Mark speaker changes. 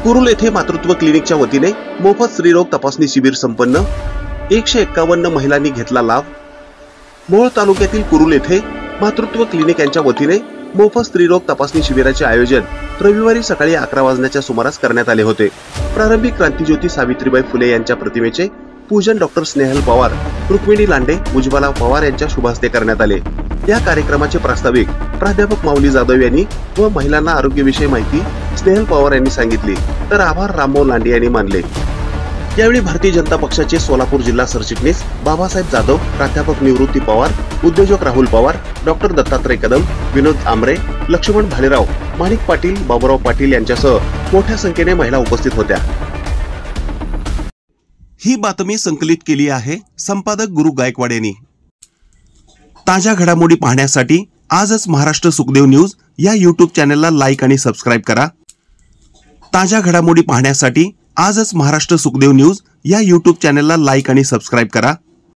Speaker 1: कुरुल येथे मातृत्व क्लिनिकच्या वतीने मोफत स्त्रीरोग तपासणी शिबिर संपन्न, 151 महिलांनी घेतला लाभ। मोहोळ तालुक्यातील कुरुल येथे मातृत्व क्लिनिक यांच्या वतीने मोफत स्त्रीरोग तपासणी शिबिराचे आयोजन रविवारी सकाळी 11 वाजण्याच्या सुमारास करण्यात आले होते। प्रारंभी क्रांतिज्योती सावित्रीबाई फुले यांच्या प्रतिमेचे पूजन डॉक्टर स्नेहल पवार, रुक्मिणी लांडे, उज्ज्वला पवार यांच्या शुभ हस्ते करण्यात आले। या कार्यक्रमाचे प्रास्ताविक प्राध्यापक माऊली जाधव यांनी व महिलांना आरोग्यविषयी माहिती स्नेहल पवार यांनी सांगितली, तर आभार रामभाऊ लांडे यांनी मानले। यावेळी भारतीय जनता पक्षाचे सोलापूर जिल्हा सरचिटणीस बाबासाहेब जाधव, प्राध्यापक निवृत्ती पवार, उद्योजक राहुल पवार, डॉक्टर दत्तात्रय कदम, विनोद आमरे, लक्ष्मण भालेराव, माणिक पाटील, बाबूराव पाटील यांच्यासह मोठ्या संख्येने महिला उपस्थित होत्या। ही बातमी संकलित केली आहे संपादक गुरु गायकवाड यांनी। ताज्या घडामोडी पाहण्यासाठी आजच महाराष्ट्र सुखदेव न्यूज या YouTube चॅनलला लाईक आणि सबस्क्राईब करा। ताज्या घडामोडी पाहण्यासाठी आजच महाराष्ट्र सुखदेव न्यूज या YouTube चॅनलला लाईक आणि सबस्क्राईब करा।